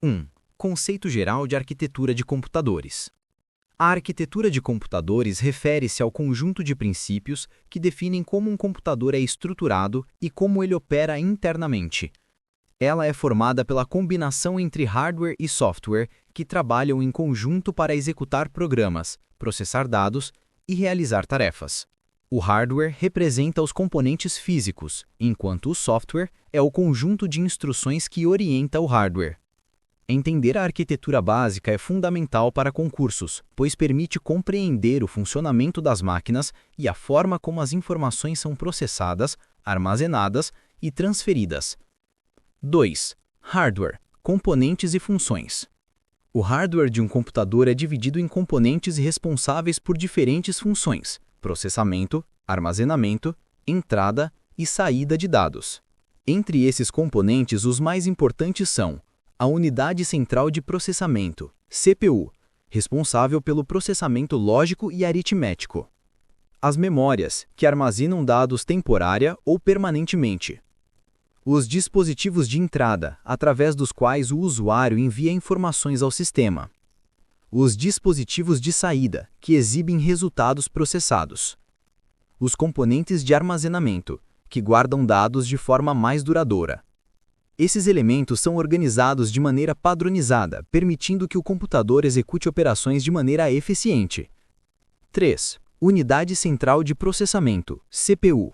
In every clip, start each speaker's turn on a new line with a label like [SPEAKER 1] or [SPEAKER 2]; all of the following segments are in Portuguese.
[SPEAKER 1] 1. Conceito geral de arquitetura de computadores. A arquitetura de computadores refere-se ao conjunto de princípios que definem como um computador é estruturado e como ele opera internamente. Ela é formada pela combinação entre hardware e software que trabalham em conjunto para executar programas, processar dados e realizar tarefas. O hardware representa os componentes físicos, enquanto o software é o conjunto de instruções que orienta o hardware. Entender a arquitetura básica é fundamental para concursos, pois permite compreender o funcionamento das máquinas e a forma como as informações são processadas, armazenadas e transferidas. 2. Hardware, componentes e funções. O hardware de um computador é dividido em componentes responsáveis por diferentes funções: processamento, armazenamento, entrada e saída de dados. Entre esses componentes, os mais importantes são a unidade central de processamento, CPU, responsável pelo processamento lógico e aritmético. As memórias, que armazenam dados temporária ou permanentemente. Os dispositivos de entrada, através dos quais o usuário envia informações ao sistema. Os dispositivos de saída, que exibem resultados processados. Os componentes de armazenamento, que guardam dados de forma mais duradoura. Esses elementos são organizados de maneira padronizada, permitindo que o computador execute operações de maneira eficiente. 3. Unidade Central de Processamento, CPU.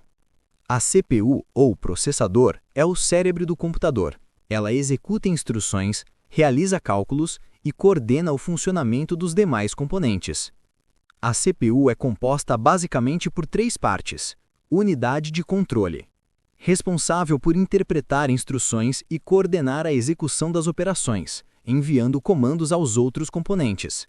[SPEAKER 1] A CPU, ou processador, é o cérebro do computador. Ela executa instruções, realiza cálculos e coordena o funcionamento dos demais componentes. A CPU é composta basicamente por 3 partes. Unidade de controle, responsável por interpretar instruções e coordenar a execução das operações, enviando comandos aos outros componentes.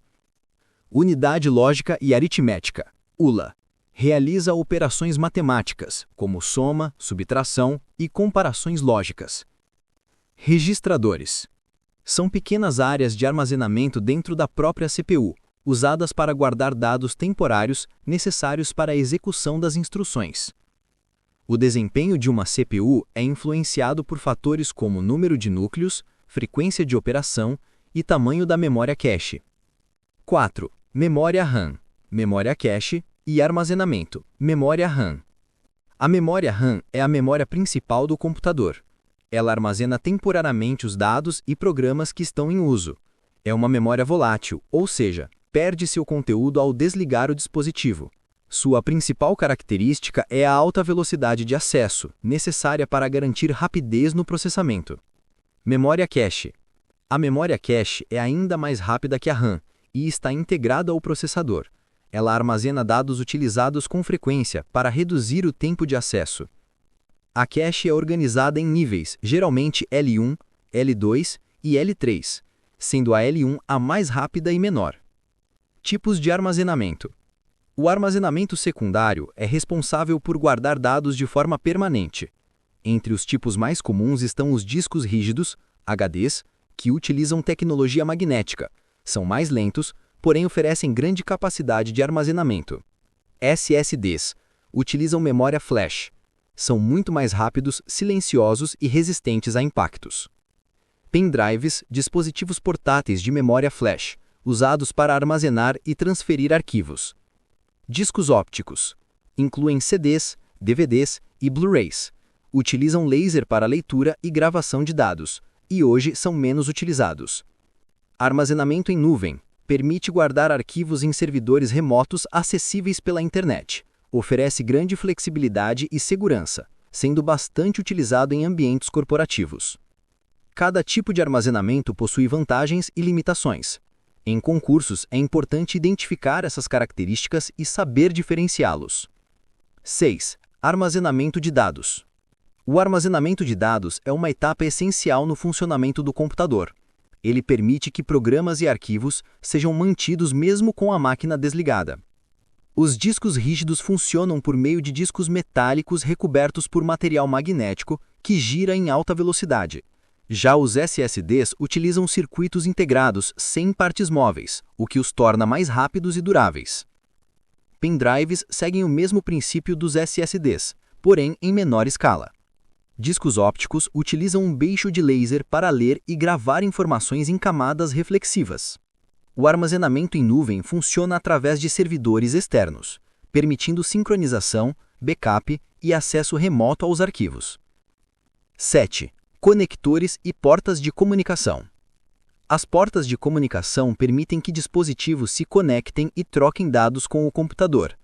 [SPEAKER 1] Unidade lógica e aritmética, ULA, realiza operações matemáticas, como soma, subtração e comparações lógicas. Registradores. São pequenas áreas de armazenamento dentro da própria CPU, usadas para guardar dados temporários necessários para a execução das instruções. O desempenho de uma CPU é influenciado por fatores como número de núcleos, frequência de operação e tamanho da memória cache. 4. Memória RAM, memória cache e armazenamento, memória RAM. A memória RAM é a memória principal do computador. Ela armazena temporariamente os dados e programas que estão em uso. É uma memória volátil, ou seja, perde seu conteúdo ao desligar o dispositivo. Sua principal característica é a alta velocidade de acesso, necessária para garantir rapidez no processamento. Memória cache. A memória cache é ainda mais rápida que a RAM e está integrada ao processador. Ela armazena dados utilizados com frequência para reduzir o tempo de acesso. A cache é organizada em níveis, geralmente L1, L2 e L3, sendo a L1 a mais rápida e menor. Tipos de armazenamento. O armazenamento secundário é responsável por guardar dados de forma permanente. Entre os tipos mais comuns estão os discos rígidos, HDs, que utilizam tecnologia magnética. São mais lentos, porém oferecem grande capacidade de armazenamento. SSDs utilizam memória flash. São muito mais rápidos, silenciosos e resistentes a impactos. Pendrives, dispositivos portáteis de memória flash, usados para armazenar e transferir arquivos. Discos ópticos. Incluem CDs, DVDs e Blu-rays. Utilizam laser para leitura e gravação de dados, e hoje são menos utilizados. Armazenamento em nuvem. Permite guardar arquivos em servidores remotos acessíveis pela internet. Oferece grande flexibilidade e segurança, sendo bastante utilizado em ambientes corporativos. Cada tipo de armazenamento possui vantagens e limitações. Em concursos, é importante identificar essas características e saber diferenciá-los. 6. Armazenamento de dados. O armazenamento de dados é uma etapa essencial no funcionamento do computador. Ele permite que programas e arquivos sejam mantidos mesmo com a máquina desligada. Os discos rígidos funcionam por meio de discos metálicos recobertos por material magnético que gira em alta velocidade. Já os SSDs utilizam circuitos integrados sem partes móveis, o que os torna mais rápidos e duráveis. Pendrives seguem o mesmo princípio dos SSDs, porém em menor escala. Discos ópticos utilizam um beiço de laser para ler e gravar informações em camadas reflexivas. O armazenamento em nuvem funciona através de servidores externos, permitindo sincronização, backup e acesso remoto aos arquivos. 7. Conectores e portas de comunicação. As portas de comunicação permitem que dispositivos se conectem e troquem dados com o computador.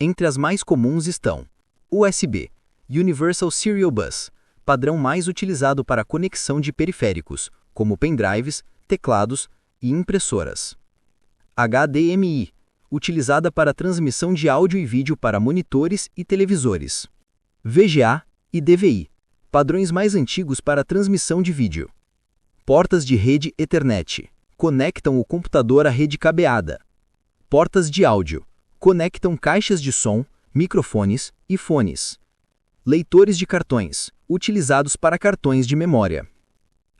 [SPEAKER 1] Entre as mais comuns estão USB, Universal Serial Bus, padrão mais utilizado para conexão de periféricos, como pendrives, teclados e impressoras. HDMI, utilizada para transmissão de áudio e vídeo para monitores e televisores. VGA e DVI, padrões mais antigos para transmissão de vídeo. Portas de rede Ethernet, conectam o computador à rede cabeada. Portas de áudio, conectam caixas de som, microfones e fones. Leitores de cartões, utilizados para cartões de memória.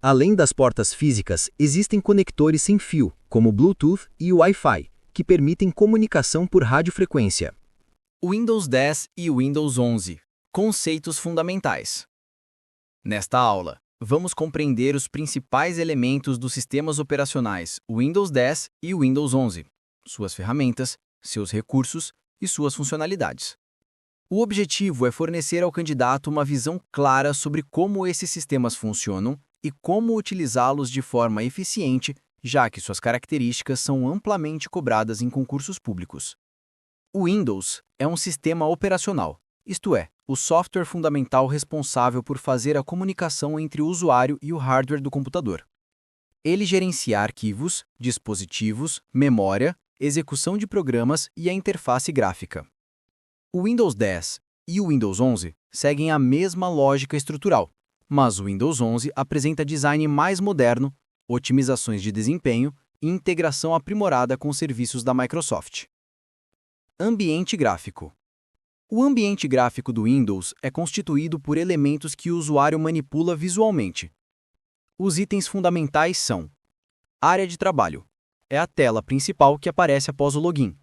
[SPEAKER 1] Além das portas físicas, existem conectores sem fio, como Bluetooth e Wi-Fi, que permitem comunicação por radiofrequência.
[SPEAKER 2] Windows 10 e Windows 11. Conceitos fundamentais. Nesta aula, vamos compreender os principais elementos dos sistemas operacionais Windows 10 e Windows 11, suas ferramentas, seus recursos e suas funcionalidades. O objetivo é fornecer ao candidato uma visão clara sobre como esses sistemas funcionam e como utilizá-los de forma eficiente, já que suas características são amplamente cobradas em concursos públicos. O Windows é um sistema operacional, isto é, o software fundamental responsável por fazer a comunicação entre o usuário e o hardware do computador. Ele gerencia arquivos, dispositivos, memória, execução de programas e a interface gráfica. O Windows 10 e o Windows 11 seguem a mesma lógica estrutural, mas o Windows 11 apresenta design mais moderno, otimizações de desempenho e integração aprimorada com serviços da Microsoft. Ambiente gráfico. O ambiente gráfico do Windows é constituído por elementos que o usuário manipula visualmente. Os itens fundamentais são: área de trabalho. É a tela principal que aparece após o login.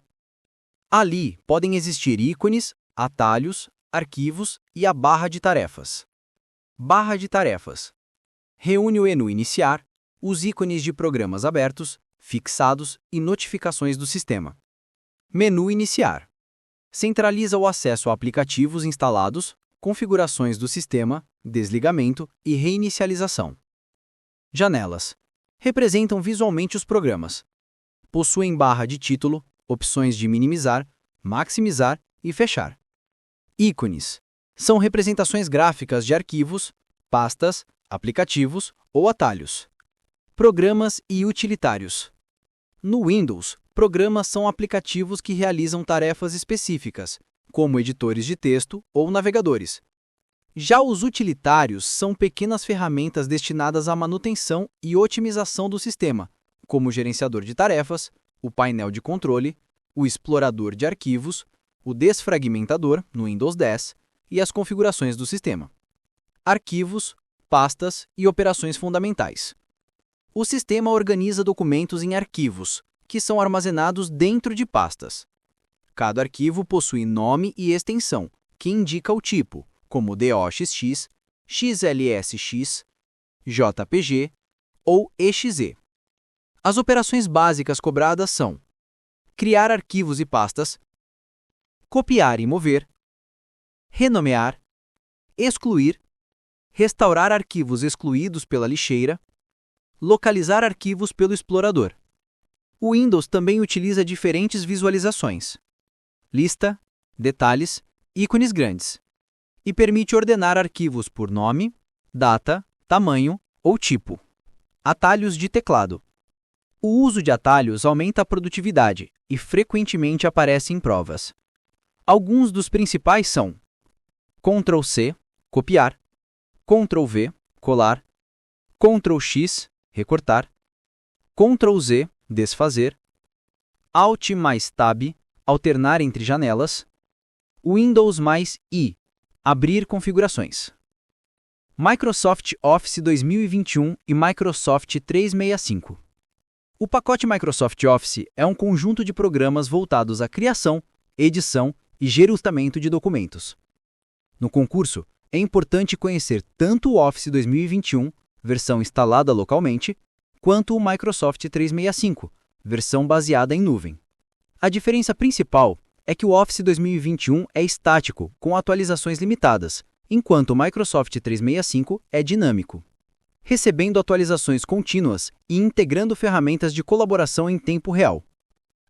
[SPEAKER 2] Ali podem existir ícones, atalhos, arquivos e a barra de tarefas. Barra de tarefas. Reúne o menu Iniciar, os ícones de programas abertos, fixados e notificações do sistema. Menu Iniciar. Centraliza o acesso a aplicativos instalados, configurações do sistema, desligamento e reinicialização. Janelas. Representam visualmente os programas. Possuem barra de título, opções de minimizar, maximizar e fechar. Ícones. São representações gráficas de arquivos, pastas, aplicativos ou atalhos. Programas e utilitários. No Windows, programas são aplicativos que realizam tarefas específicas, como editores de texto ou navegadores. Já os utilitários são pequenas ferramentas destinadas à manutenção e otimização do sistema, como o gerenciador de tarefas, o painel de controle, o explorador de arquivos, o desfragmentador no Windows 10 e as configurações do sistema. Arquivos, pastas e operações fundamentais. O sistema organiza documentos em arquivos, que são armazenados dentro de pastas. Cada arquivo possui nome e extensão, que indica o tipo, como DOXX, XLSX, JPG ou EXE. As operações básicas cobradas são: criar arquivos e pastas, copiar e mover, renomear, excluir, restaurar arquivos excluídos pela lixeira, localizar arquivos pelo explorador. O Windows também utiliza diferentes visualizações: lista, detalhes, ícones grandes, e permite ordenar arquivos por nome, data, tamanho ou tipo. Atalhos de teclado. O uso de atalhos aumenta a produtividade e frequentemente aparece em provas. Alguns dos principais são: Ctrl+C, copiar, Ctrl+V, colar, Ctrl+X, recortar, Ctrl+Z, desfazer, Alt mais Tab, alternar entre janelas, Windows mais I, abrir configurações. Microsoft Office 2021 e Microsoft 365. O pacote Microsoft Office é um conjunto de programas voltados à criação, edição e gerenciamento de documentos. No concurso,
[SPEAKER 1] é importante conhecer tanto o Office 2021, versão instalada localmente, quanto o Microsoft 365, versão baseada em nuvem. A diferença principal é que o Office 2021 é estático, com atualizações limitadas, enquanto o Microsoft 365 é dinâmico, recebendo atualizações contínuas e integrando ferramentas de colaboração em tempo real.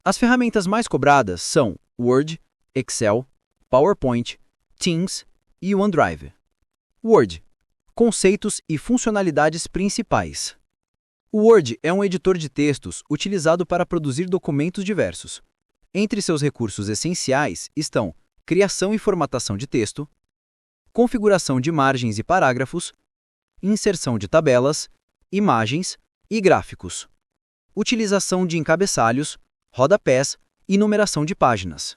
[SPEAKER 1] As ferramentas mais cobradas são Word, Excel, PowerPoint, Teams e OneDrive. Word. Conceitos e funcionalidades principais. O Word é um editor de textos utilizado para produzir documentos diversos. Entre seus recursos essenciais estão criação e formatação de texto, configuração de margens e parágrafos, inserção de tabelas, imagens e gráficos, utilização de encabeçalhos, rodapés e numeração de páginas,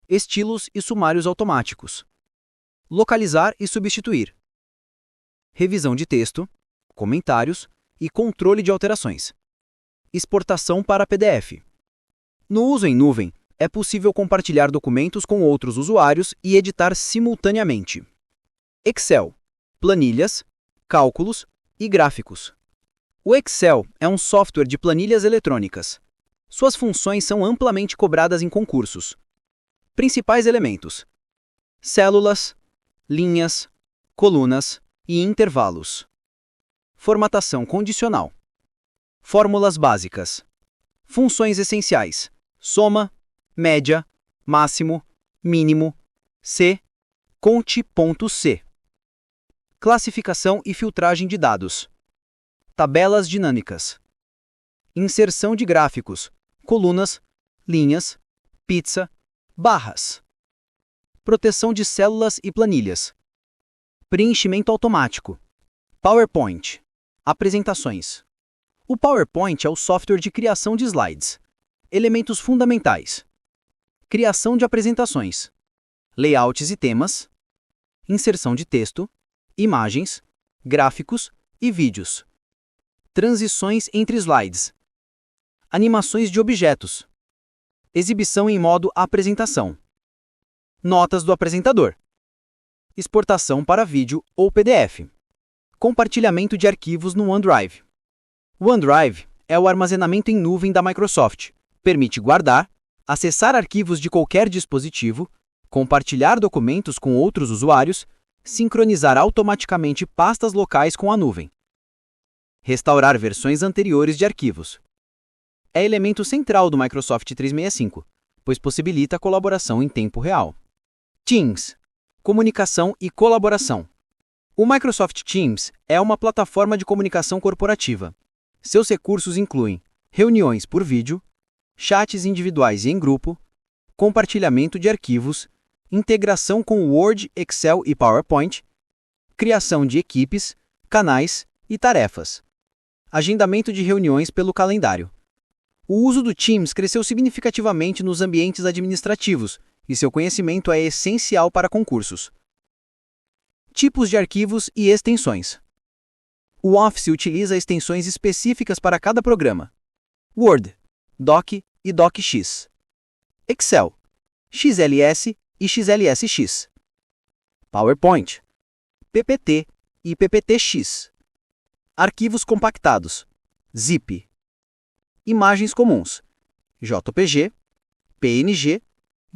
[SPEAKER 1] estilos e sumários automáticos, localizar e substituir, revisão de texto, comentários e controle de alterações, exportação para PDF. No uso em nuvem, é possível compartilhar documentos com outros usuários e editar simultaneamente. Excel, planilhas, cálculos e gráficos. O Excel é um software de planilhas eletrônicas. Suas funções são amplamente cobradas em concursos. Principais elementos: células, linhas, colunas e intervalos. Formatação condicional. Fórmulas básicas. Funções essenciais: soma, média, máximo, mínimo, C, conte.c. Classificação e filtragem de dados. Tabelas dinâmicas. Inserção de gráficos, colunas, linhas, pizza, barras. Proteção de células e planilhas. Preenchimento automático. PowerPoint. Apresentações. O PowerPoint é o software de criação de slides. Elementos fundamentais: criação de apresentações, layouts e temas, inserção de texto, imagens, gráficos e vídeos, transições entre slides, animações de objetos, exibição em modo apresentação, notas do apresentador, exportação para vídeo ou PDF, compartilhamento de arquivos no OneDrive. O OneDrive é o armazenamento em nuvem da Microsoft. Permite guardar, acessar arquivos de qualquer dispositivo, compartilhar documentos com outros usuários, sincronizar automaticamente pastas locais com a nuvem, restaurar versões anteriores de arquivos. É elemento central do Microsoft 365, pois possibilita a colaboração em tempo real. Teams. Comunicação e colaboração. O Microsoft Teams é uma plataforma de comunicação corporativa. Seus recursos incluem reuniões por vídeo, chats individuais e em grupo, compartilhamento de arquivos, integração com Word, Excel e PowerPoint, criação de equipes, canais e tarefas, agendamento de reuniões pelo calendário. O uso do Teams cresceu significativamente nos ambientes administrativos e seu conhecimento é essencial para concursos. Tipos de arquivos e extensões. O Office utiliza extensões específicas para cada programa: Word, Doc e DocX. Excel, XLS e XLSX. PowerPoint, PPT e PPTX. Arquivos compactados, Zip. Imagens comuns, JPG, PNG,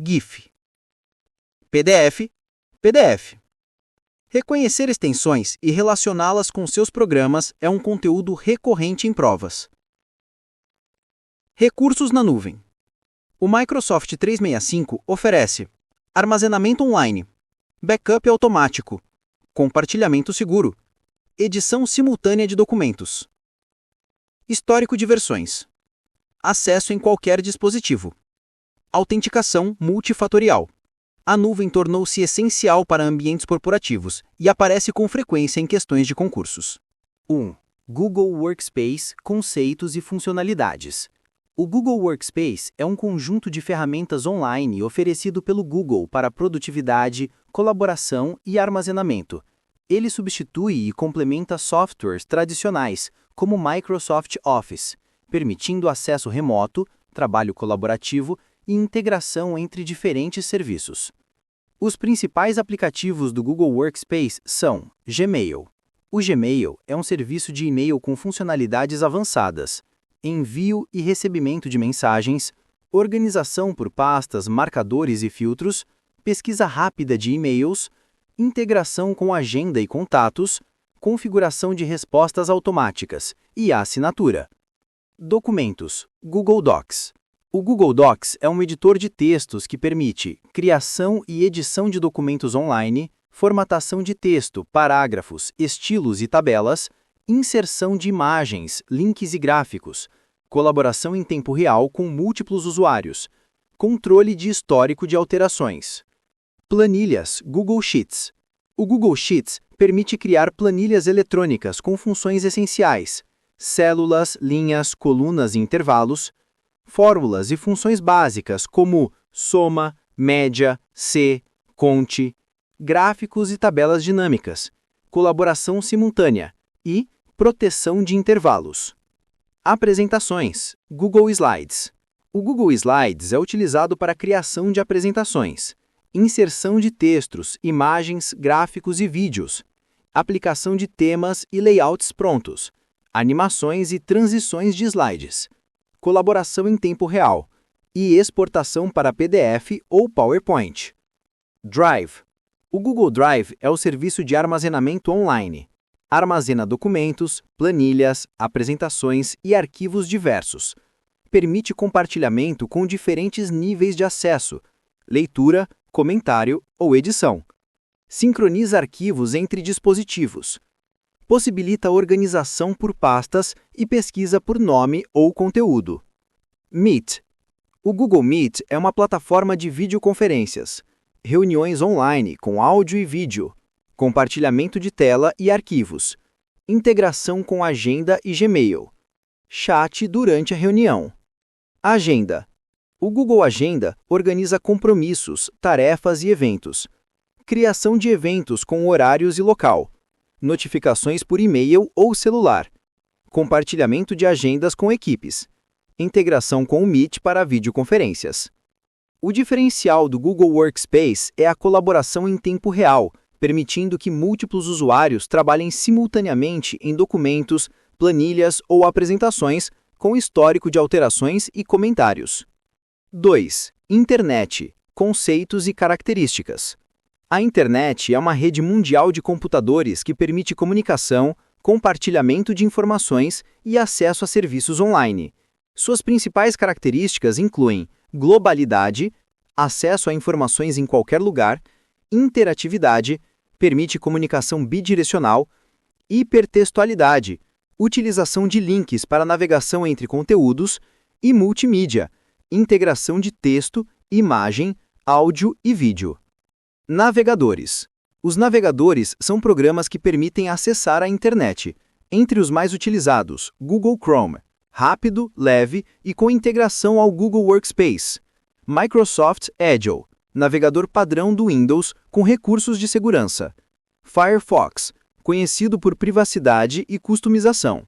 [SPEAKER 1] GIF. PDF, PDF. Reconhecer extensões e relacioná-las com seus programas é um conteúdo recorrente em provas. Recursos na nuvem. O Microsoft 365 oferece armazenamento online, backup automático, compartilhamento seguro, edição simultânea de documentos, histórico de versões, acesso em qualquer dispositivo, autenticação multifatorial. A nuvem tornou-se essencial para ambientes corporativos e aparece com frequência em questões de concursos. 1. Google Workspace, conceitos e funcionalidades. O Google Workspace é um conjunto de ferramentas online oferecido pelo Google para produtividade, colaboração e armazenamento. Ele substitui e complementa softwares tradicionais, como Microsoft Office, permitindo acesso remoto, trabalho colaborativo e integração entre diferentes serviços. Os principais aplicativos do Google Workspace são Gmail. O Gmail é um serviço de e-mail com funcionalidades avançadas, envio e recebimento de mensagens, organização por pastas, marcadores e filtros, pesquisa rápida de e-mails, integração com agenda e contatos, configuração de respostas automáticas e assinatura. Documentos. Google Docs. O Google Docs é um editor de textos que permite criação e edição de documentos online, formatação de texto, parágrafos, estilos e tabelas, inserção de imagens, links e gráficos, colaboração em tempo real com múltiplos usuários, controle de histórico de alterações. Planilhas. Google Sheets. O Google Sheets permite criar planilhas eletrônicas com funções essenciais, células, linhas, colunas e intervalos, fórmulas e funções básicas como soma, média, C, conte, gráficos e tabelas dinâmicas, colaboração simultânea e proteção de intervalos. Apresentações. Google Slides. O Google Slides é utilizado para a criação de apresentações, inserção de textos, imagens, gráficos e vídeos, aplicação de temas e layouts prontos, animações e transições de slides, colaboração em tempo real e exportação para PDF ou PowerPoint. Drive. O Google Drive é o serviço de armazenamento online. Armazena documentos, planilhas, apresentações e arquivos diversos. Permite compartilhamento com diferentes níveis de acesso, leitura, comentário ou edição. Sincroniza arquivos entre dispositivos. Possibilita organização por pastas e pesquisa por nome ou conteúdo. Meet. O Google Meet é uma plataforma de videoconferências, reuniões online com áudio e vídeo, compartilhamento de tela e arquivos, integração com agenda e Gmail, chat durante a reunião. Agenda. O Google Agenda organiza compromissos, tarefas e eventos, criação de eventos com horários e local, notificações por e-mail ou celular, compartilhamento de agendas com equipes, integração com o Meet para videoconferências. O diferencial do Google Workspace é a colaboração em tempo real, permitindo que múltiplos usuários trabalhem simultaneamente em documentos, planilhas ou apresentações com histórico de alterações e comentários. 2. Internet. Conceitos e características. A internet é uma rede mundial de computadores que permite comunicação, compartilhamento de informações e acesso a serviços online. Suas principais características incluem globalidade, acesso a informações em qualquer lugar, interatividade, permite comunicação bidirecional, hipertextualidade, utilização de links para navegação entre conteúdos e multimídia, integração de texto, imagem, áudio e vídeo. Navegadores. Os navegadores são programas que permitem acessar a internet. Entre os mais utilizados, Google Chrome, rápido, leve e com integração ao Google Workspace. Microsoft Edge, navegador padrão do Windows com recursos de segurança. Firefox, conhecido por privacidade e customização.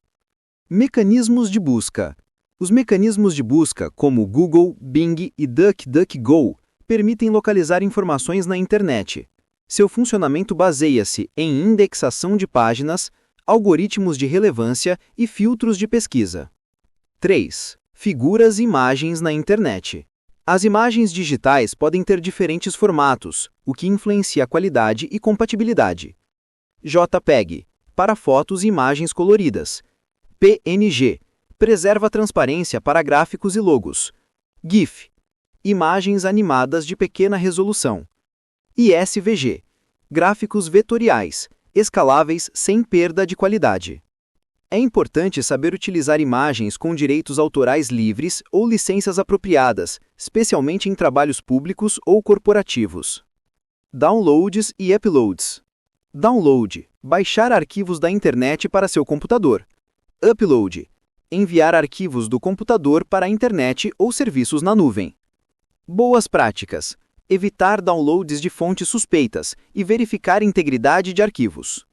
[SPEAKER 1] Mecanismos de busca. Os mecanismos de busca, como Google, Bing e DuckDuckGo, permitem localizar informações na internet. Seu funcionamento baseia-se em indexação de páginas, algoritmos de relevância e filtros de pesquisa. 3. Figuras e imagens na internet. As imagens digitais podem ter diferentes formatos, o que influencia a qualidade e compatibilidade. JPEG, para fotos e imagens coloridas. PNG, preserva a transparência para gráficos e logos. GIF, imagens animadas de pequena resolução. E SVG, gráficos vetoriais, escaláveis sem perda de qualidade. É importante saber utilizar imagens com direitos autorais livres ou licenças apropriadas, especialmente em trabalhos públicos ou corporativos. Downloads e uploads. Download, baixar arquivos da internet para seu computador. Upload, enviar arquivos do computador para a internet ou serviços na nuvem. Boas práticas. Evitar downloads de fontes suspeitas e verificar integridade de arquivos.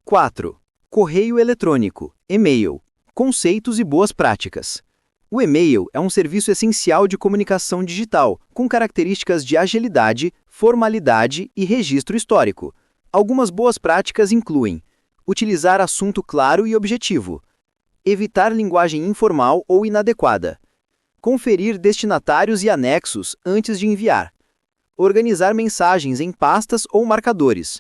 [SPEAKER 1] 4. Correio eletrônico, e-mail, conceitos e boas práticas. O e-mail é um serviço essencial de comunicação digital, com características de agilidade,
[SPEAKER 3] formalidade e registro histórico. Algumas boas práticas incluem utilizar assunto claro e objetivo, evitar linguagem informal ou inadequada, conferir destinatários e anexos antes de enviar, organizar mensagens em pastas ou marcadores,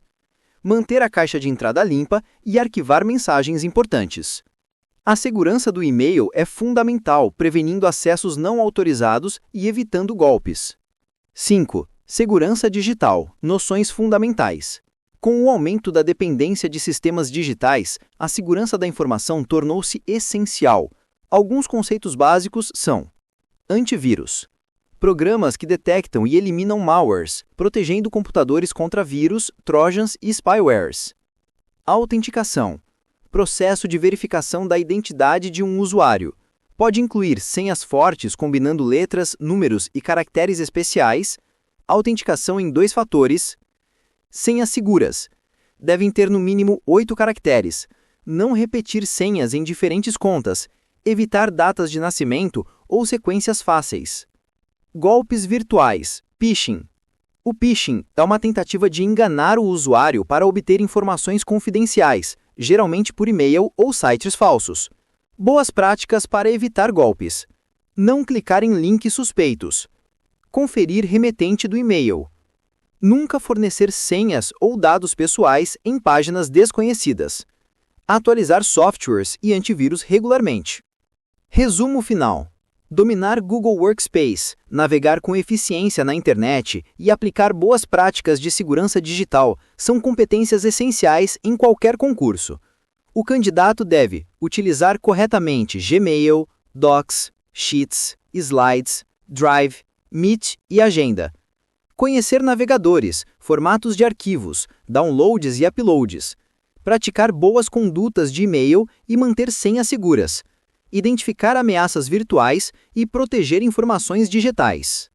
[SPEAKER 3] manter a caixa de entrada limpa e arquivar mensagens importantes. A segurança do e-mail é fundamental, prevenindo acessos não autorizados e evitando golpes. 5. Segurança digital, noções fundamentais. Com o aumento da dependência de sistemas digitais, a segurança da informação tornou-se essencial. Alguns conceitos básicos são: antivírus, programas que detectam e eliminam malwares, protegendo computadores contra vírus, trojans e spywares. Autenticação, processo de verificação da identidade de um usuário. Pode incluir senhas fortes combinando letras, números e caracteres especiais, autenticação em 2 fatores, senhas seguras. Devem ter no mínimo 8 caracteres, não repetir senhas em diferentes contas, evitar datas de nascimento ou sequências fáceis. Golpes virtuais, phishing. O phishing é uma tentativa de enganar o usuário para obter informações confidenciais, geralmente por e-mail ou sites falsos. Boas práticas para evitar golpes. Não clicar em links suspeitos. Conferir remetente do e-mail. Nunca fornecer senhas ou dados pessoais em páginas desconhecidas. Atualizar softwares e antivírus regularmente. Resumo final. Dominar Google Workspace, navegar com eficiência na internet e aplicar boas práticas de segurança digital são competências essenciais em qualquer concurso. O candidato deve utilizar corretamente Gmail, Docs, Sheets, Slides, Drive, Meet e Agenda. Conhecer navegadores, formatos de arquivos, downloads e uploads. Praticar boas condutas de e-mail e manter senhas seguras. Identificar ameaças virtuais e proteger informações digitais.